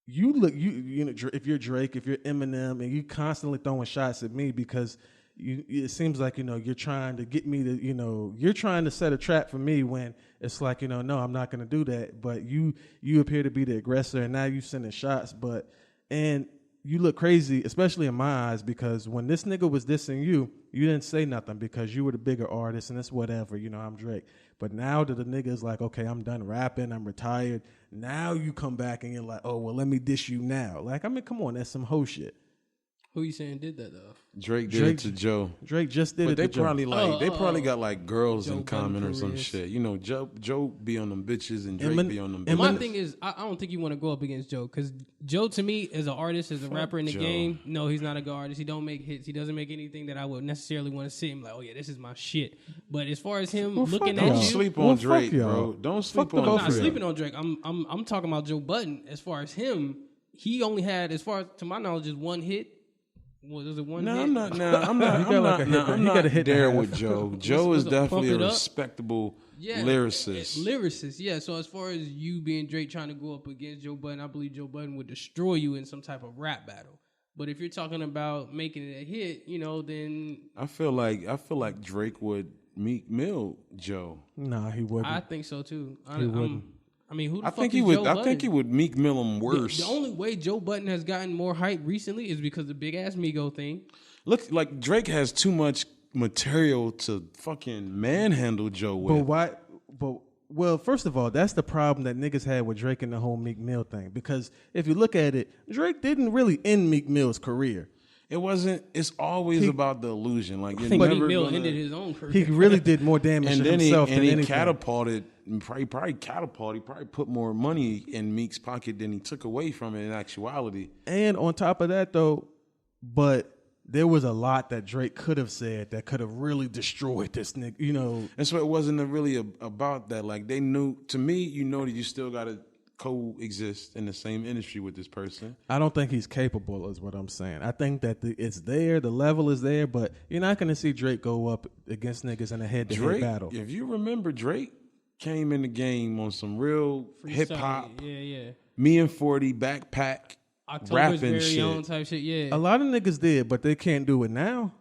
You know, if you're Drake, if you're Eminem, and you constantly throwing shots at me because it seems like, you know, you're trying to get me to, you know, you're trying to set a trap for me when it's like, you know, no, I'm not going to do that. But you appear to be the aggressor, and now you sending shots. And you look crazy, especially in my eyes, because when this nigga was dissing you, you didn't say nothing because you were the bigger artist and it's whatever, you know, I'm Drake. But now that the nigga is like, okay, I'm done rapping, I'm retired. Now you come back and you're like, oh, well, let me diss you now. Like, I mean, come on, that's some hoe shit. Who you saying did that though? Drake did it to Joe. Drake just did But it they to Joe. probably got like girls Joe in common or some Budden shit. You know, Joe be on them bitches and Drake be on them bitches. My thing is, I don't think you want to go up against Joe because Joe, to me, as an artist, as a rapper in the Joe. game, no, he's not a good artist. He don't make hits. He doesn't make anything that I would necessarily want to see him like, oh yeah, this is my shit. But as far as him looking fuck at y'all. you, Sleep Well, on fuck Drake, y'all. bro. Don't sleep Fuck the on both I'm of not Drake. y'all. sleeping on Drake. I'm talking about Joe Budden. As far as him, he only had, as far as to my knowledge, just one hit. Was it one No, hit? I'm not. No, I'm not. He got I'm like not. a hit, No, man. I'm He got a not hit there and a with half. Joe. Joe is Pump it definitely a up. respectable Yeah, lyricist. Lyricist, yeah. So as far as you being Drake trying to go up against Joe Budden, I believe Joe Budden would destroy you in some type of rap battle. But if you're talking about making it a hit, you know, then I feel like Drake would Meek Mill Joe. Nah, he wouldn't. I think so too. wouldn't. I mean, who the I fuck think is he would. Joe I Budden? think he would Meek Mill him worse. The only way Joe Budden has gotten more hype recently is because of the big ass Migo thing. Look, like Drake has too much material to fucking manhandle Joe with. But why? Well, first of all, that's the problem that niggas had with Drake and the whole Meek Mill thing. Because if you look at it, Drake didn't really end Meek Mill's career. It wasn't. It's always about the illusion. Like you're I think never Meek Mill gonna, ended his own career. He really did more damage and to then himself than he anything. catapulted. He probably put more money in Meek's pocket than he took away from it in actuality. And on top of that, though, but there was a lot that Drake could have said that could have really destroyed this nigga. You know, And so it wasn't really about that. Like they knew, to me, you know that you still got to coexist in the same industry with this person. I don't think he's capable, is what I'm saying. I think that it's there, the level is there, but you're not going to see Drake go up against niggas in a head-to-head battle. If you remember, Drake came in the game on some real hip hop. Yeah. Me and 40 backpack October's rapping very shit. own type shit. Yeah. A lot of niggas did, but they can't do it now.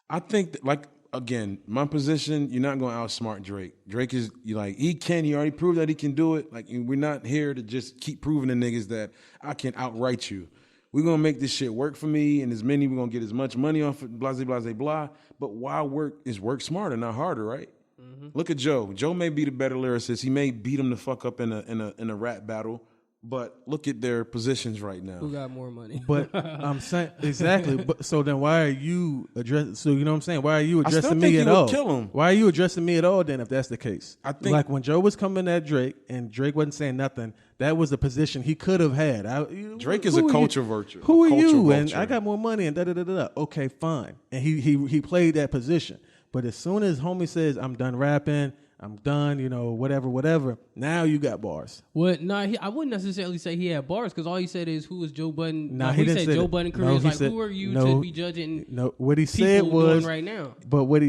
I think that, like, again, my position, you're not going to outsmart Drake. Drake is, he already proved that he can do it. Like, we're not here to just keep proving to niggas that I can outright you. We're going to make this shit work for me, and we're going to get as much money off it, blah, blah, blah, blah. But why work smarter, not harder, right? Mm-hmm. Look at Joe. Joe may be the better lyricist. He may beat him the fuck up in a rap battle. But look at their positions right now. Who got more money? But I'm saying exactly. But so then, why are you addressing? So you know what I'm saying? Why are you addressing me at all? Kill him. Why are you addressing me at all? Then, if that's the case, I think like when Joe was coming at Drake and Drake wasn't saying nothing, that was a position he could have had. Drake is a culture vulture. Who are you? Vulture. And I got more money and da da da da. Okay, fine. And he played that position. But as soon as homie says, "I'm done rapping," I'm done, whatever. Now you got bars. What? I wouldn't necessarily say he had bars because all he said is, "Who is Joe Budden?" Nah, he didn't say Joe that. Budden career No, is he like, said- who are you no, to be judging? No, what he people said was doing right now. But what I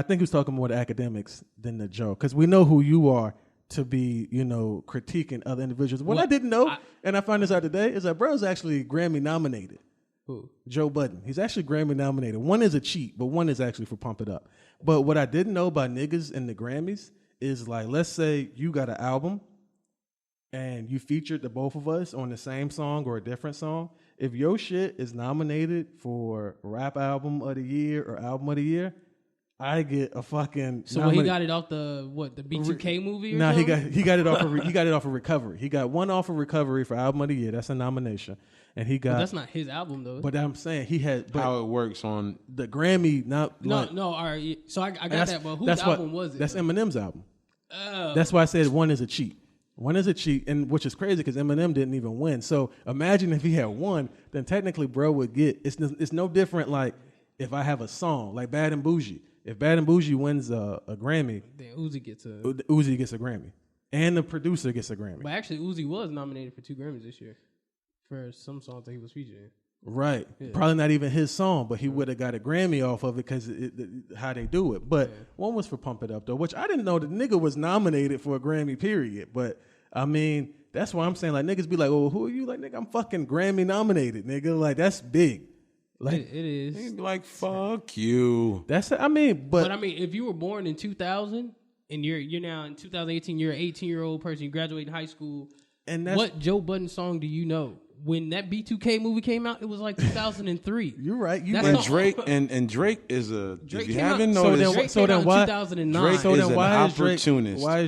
think he was talking more to academics than to Joe, because we know who you are to be, critiquing other individuals. What I didn't know, and I found this out today, is that bro's actually Grammy nominated. Who? Joe Budden. He's actually Grammy nominated. One is a cheat, but one is actually for Pump It Up. But what I didn't know about niggas in the Grammys is, like, let's say you got an album and you featured the both of us on the same song or a different song. If your shit is nominated for Rap Album of the Year or Album of the Year, I get a fucking. So he got it off the B2K movie? Or No, something? he got it off of Recovery. He got one off of Recovery for Album of the Year. That's a nomination, and he got. But that's not his album though. But I'm saying he had. But how it works on the Grammy. No. All right. So I got that. But whose album was it? That's Eminem's album. Oh. That's why I said one is a cheat. One is a cheat, and which is crazy because Eminem didn't even win. So imagine if he had won, then technically bro would get. It's no different. Like if I have a song like Bad and Bougie. If Bad and Bougie wins a Grammy, then Uzi gets a Grammy, and the producer gets a Grammy. But actually, Uzi was nominated for 2 Grammys this year for some songs that he was featured in. Right, probably not even his song, but he would have got a Grammy off of it because how they do it. But one was for Pump It Up though, which I didn't know the nigga was nominated for a Grammy. Period. But I mean, that's why I'm saying like niggas be like, "Oh, who are you?" Like, nigga, I'm fucking Grammy nominated, nigga. Like that's big. Like it is. He'd be like, fuck you. That's I mean, but I mean, if you were born in 2000 and you're now in 2018, you're an 18-year-old person, you graduated high school. And that's, what Joe Budden song do you know? When that B2K movie came out, it was like 2003. You're right. And Drake and Drake is a. Drake if you came haven't out, noticed, so then why 2009. Drake So is then an why is Drake? opportunist. Why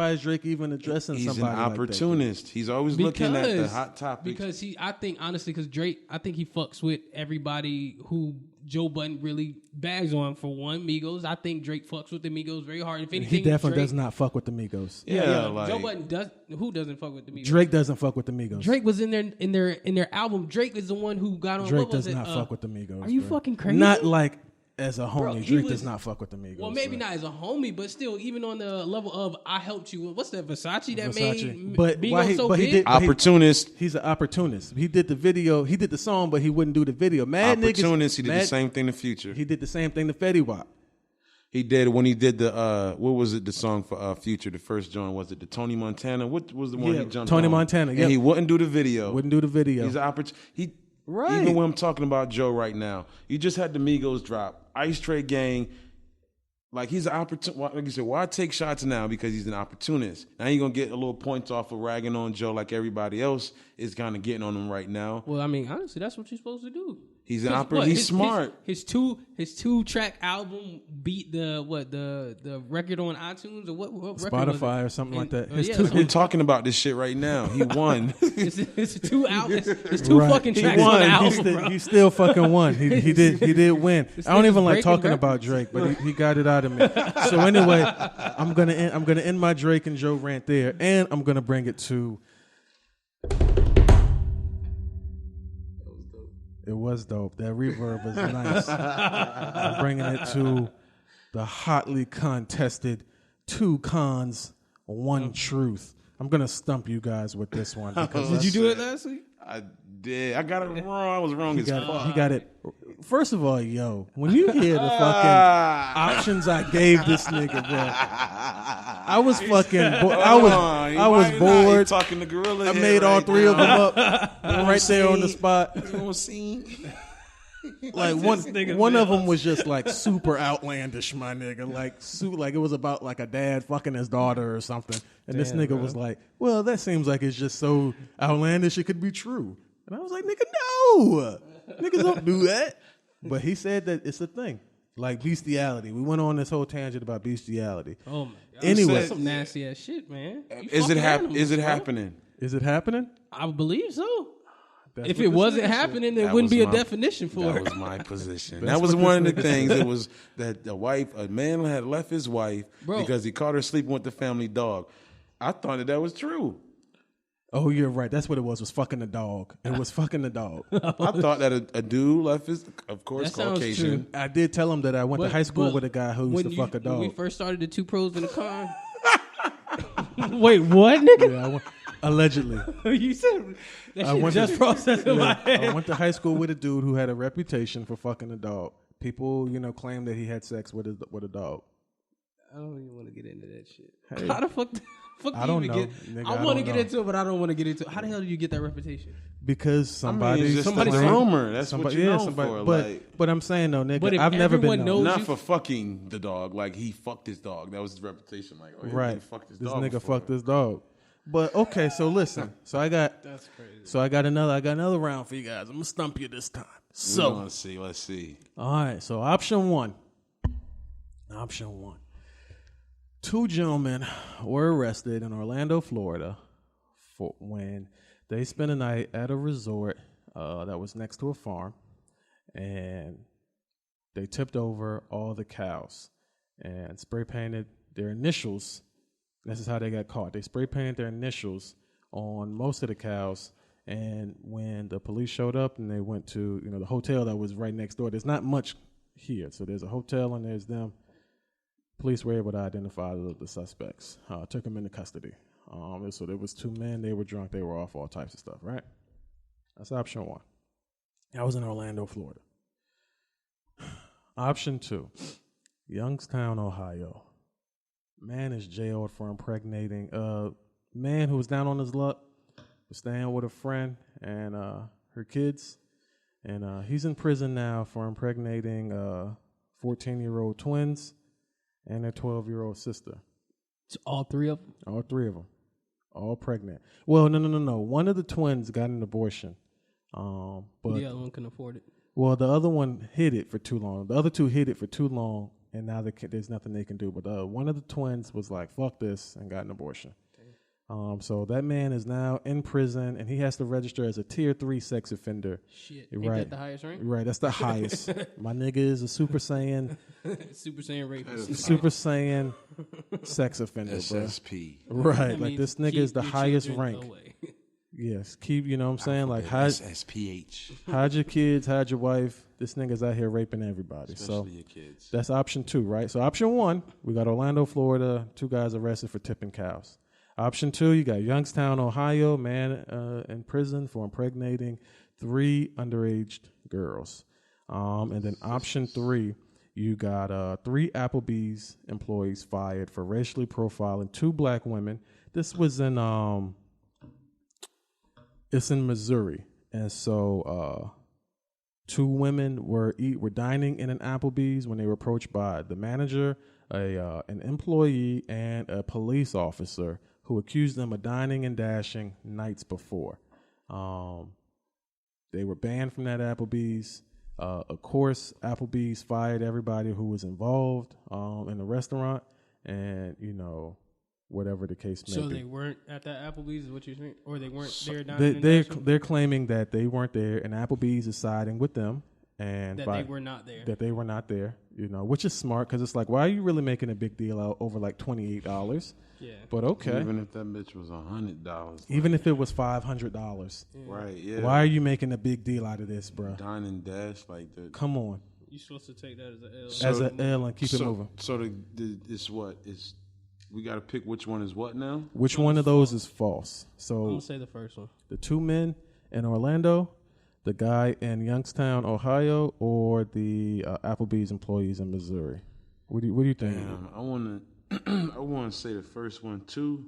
is Drake even addressing he's somebody an like that? opportunist. He's always looking at the hot topics. Because I think honestly, because Drake, I think he fucks with everybody who Joe Budden really bags on. For one, Migos. I think Drake fucks with the Migos very hard. If anything, He definitely Drake, does not fuck with the Migos. Yeah, like Joe Budden does. Who doesn't fuck with the Migos? Drake doesn't fuck with the Migos. Drake was in their album. Drake is the one who got on. Drake what was does it? not fuck with the Migos. Are you bro. fucking crazy? Not like as a homie. Bro, he Drake was- does not fuck with the Migos. Well, maybe bro. not as a homie, but still, even on the level of I helped you. What's that Versace that Versace. made But Migos why he- so but he big? did- opportunist. He's an opportunist. He did the video. He did the song, but he wouldn't do the video. Mad Opportunist. niggas. He did the same thing in the future. He did the same thing to Fetty Wap. He did when he did the what was it? The song for Future. The first joint was it the Tony Montana? What was the one Yeah, he jumped Tony on? Montana, And yep. he wouldn't do the video. Wouldn't do the video. He's an opportunist. Right. Even when I'm talking about Joe right now, you just had the Migos drop. Ice Tray Gang. Like he's an opportunist. Like you said, why take shots now? Because he's an opportunist. Now you're gonna get a little points off of ragging on Joe like everybody else is kind of getting on him right now. Well, I mean, honestly, that's what you're supposed to do. He's an He's smart. His two track album beat the record on iTunes or what record was Spotify it? or something like that. yeah, His something- We're talking about this shit right now. He won. it's two albums. It's two Right. fucking He tracks won. on the He album, still, bro. he still fucking won. He did win. This I don't nigga's even like breaking talking about records. Drake, but he got it out of me. So anyway, I'm gonna end my Drake and Joe rant there, and I'm gonna bring it to. It was dope. That reverb was nice. I'm bringing it to the hotly contested 2 cons, 1 truth. I'm gonna stump you guys with this one. Because Did you do it last week? I did. I got it wrong. I was wrong as fuck. he got it. First of all, yo, when you hear the fucking options I gave this nigga, bro, I was fucking. I was bored. Talking to Gorilla. I made all 3 of them up right there on the spot. Like one of them was just like super outlandish, my nigga. Like it was about like a dad fucking his daughter or something. And this nigga was like, well, that seems like it's just so outlandish it could be true. And I was like, nigga, no. Niggas don't do that. But he said that it's a thing. Like bestiality. We went on this whole tangent about bestiality. Oh my god. Anyway. That's some nasty ass shit, man. Is it happening? Is it happening? Is it happening? I believe so. That's If what it this wasn't nigga said. happening, there That wouldn't was be a my- definition for That it. was my position. That's That was what one of this the nigga things. said. It was that a man had left his wife Bro. because he caught her sleeping with the family dog. I thought that was true. Oh, you're right. That's what it was fucking the dog. It was fucking the dog. I thought that a dude left his, of course, That sounds Caucasian. true. I did tell him that I went to high school with a guy who used when to fuck a When we dog. first started the 2 pros in the car. Wait, what, nigga? Yeah, allegedly. You said that I shit went just to- processed in my head. I went to high school with a dude who had a reputation for fucking a dog. People, claim that he had sex with a dog. I don't even want to get into that shit. Hey. How the fuck? I do don't you know, even nigga, I I want to don't get know. into it, but I don't want to get into it. How the hell did you get that reputation? Because I mean, somebody, it's just somebody a said- rumor. That's what you know for. but I'm saying though, nigga, But if I've never been everyone knows known. Not you- for fucking the dog. Like he fucked his dog. That was his reputation. Like, oh, he Right, fucked his this dog nigga before. fucked his dog. But okay, so listen, That's crazy. so I got another round for you guys. I'm gonna stump you this time. So let's see. all right, so option one. 2 gentlemen were arrested in Orlando, Florida, for when they spent a night at a resort that was next to a farm, and they tipped over all the cows and spray painted their initials. This is how they got caught. They spray painted their initials on most of the cows. And when the police showed up and they went to the hotel that was right next door, there's not much here. So there's a hotel and there's them. Police were able to identify the suspects. Took them into custody. So there was 2 men. They were drunk. They were off all types of stuff. Right. That's option 1. I was in Orlando, Florida. Option 2, Youngstown, Ohio. Man is jailed for impregnating. Man who was down on his luck, was staying with a friend and her kids, and he's in prison now for impregnating 14-year-old twins and their 12-year-old sister. It's all 3 of them. All 3 of them, all pregnant. Well, no. One of the twins got an abortion, but The other one couldn't afford it. well, the other one hid it for too long. The other 2 hid it for too long, and now there's nothing they can do. But one of the twins was like, fuck this, and got an abortion. So that man is now in prison, and he has to register as a tier 3 sex offender. Shit. You're Ain't right. that the highest rank? Right, that's the highest. My nigga is a Super Saiyan, Super Saiyan rapist. Super Saiyan sex offender, bro. SSP. Right, That like means this nigga keep is the your highest children rank. away. Yes, keep, you know what I'm saying? Like, hide SSPH. your kids, hide your wife. This nigga's out here raping everybody. Especially your kids. That's option 2, right? So option 1, we got Orlando, Florida, 2 guys arrested for tipping cows. Option 2, you got Youngstown, Ohio, man in prison for impregnating 3 underage girls. And then option 3, you got 3 Applebee's employees fired for racially profiling 2 black women. This was in it's in Missouri, and so 2 women were dining in an Applebee's when they were approached by the manager, an employee, and a police officer who accused them of dining and dashing nights before. They were banned from that Applebee's. Of course, Applebee's fired everybody who was involved in the restaurant, and whatever the case may So be. they weren't at that Applebee's, is what you're saying? Or they weren't there dining and dashing? They're claiming that they weren't there, and Applebee's is siding with them, and That they were not there. That they were not there. You know, which is smart because it's like, why are you really making a big deal out over like $28? Yeah. But okay, Even if that bitch was $100, even if it was $500, right? Yeah. why are you making a big deal out of this, bro? Dine and dash like that? Come on, You supposed to take that as an L. So- as an L and keep it moving. So it's what is we got to pick which one is what now? Which one of those is false? I'm So gonna say the first one. the two men in Orlando, the guy in Youngstown, Ohio, or the Applebee's employees in Missouri. What do you think? Damn, I want to say the first one too,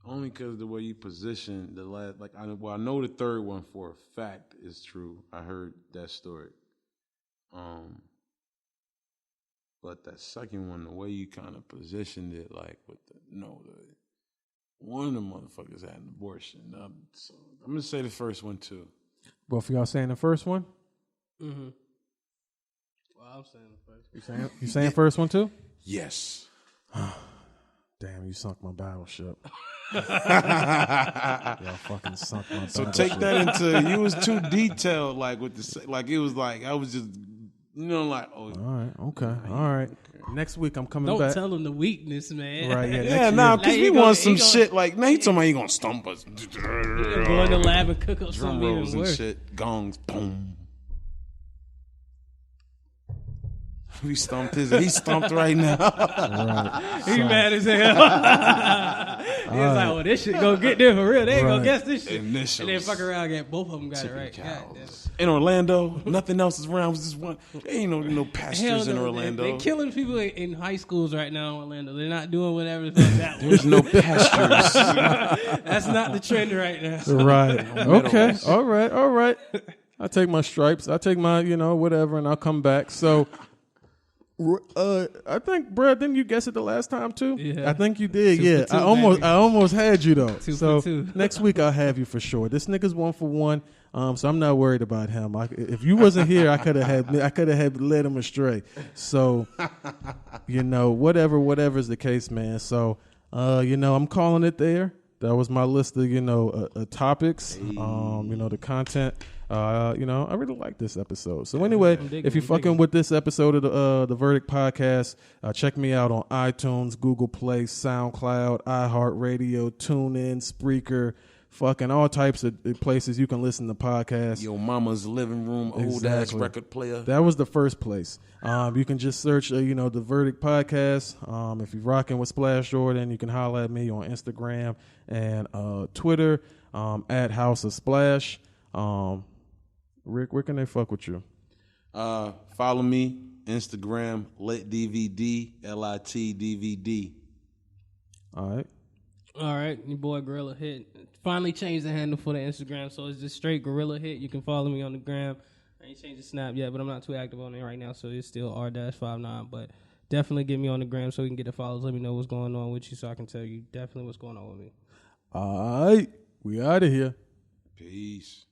only because the way you position the last. Like I know the third one for a fact is true. I heard that story. But that second one, the way you kind of positioned it, like with the one of the motherfuckers had an abortion. So I'm gonna say the first one too. Both of y'all saying the first one? Mm-hmm. Well, I'm saying the first one. You saying first one too? Yes. Damn, you sunk my battleship. Y'all fucking sunk my So battleship. take that into you was too detailed, like with the like it was like I was just like All right, okay, all right. Next week I'm coming Don't back. tell him the weakness, man. Right, yeah. yeah, next nah, year. because Like, we he want gonna- some he gonna- shit like now he talking about he gonna stump us. You gonna go in the lab and cook up Drum something rolls even and worse. shit, gongs, boom. We stumped his. He stumped right now. Right. He mad as hell. He was like, well, this shit gonna get there for real. They ain't gonna Right. guess this shit. Initials. And then fuck around, get both of them got it right. God damn it. Cows. In Orlando, nothing else is around. It was just one. There ain't no Hell pastures in no, Orlando. They killing people in high schools right now in Orlando. They're not doing whatever the fuck that was. There's no pastures. That's not the trend right now. Right. Okay. All right. All right. I take my stripes. I take my, whatever, and I'll come back. So, I think, Brad, didn't you guess it the last time too? Yeah. I think you did. 2 Yeah. for 2, I almost had you though. 2 so for 2. next week I'll have you for sure. This nigga's 1 for 1. So I'm not worried about him. If you wasn't here, I could have led him astray. So, whatever's the case, man. So, I'm calling it there. That was my list of, topics. The content. I really like this episode. So anyway, if you're fucking with this episode of the Verdict Podcast, check me out on iTunes, Google Play, SoundCloud, iHeartRadio, TuneIn, Spreaker, fucking all types of places you can listen to podcasts. Your mama's living room, old ass Exactly. record player. That was the first place. You can just search, the Verdict Podcast. If you're rocking with Splash Jordan, you can holler at me on Instagram and Twitter at House of Splash. Rick, where can they fuck with you? Follow me, Instagram, Lit DVD, LIT DVD. All right. All right, your boy Gorilla Hit finally changed the handle for the Instagram, so it's just straight Gorilla Hit. You can follow me on the gram. I ain't changed the Snap yet, but I'm not too active on it right now, so it's still R-59. But definitely get me on the gram so we can get the follows. Let me know what's going on with you, so I can tell you definitely what's going on with me. All right. We out of here. Peace.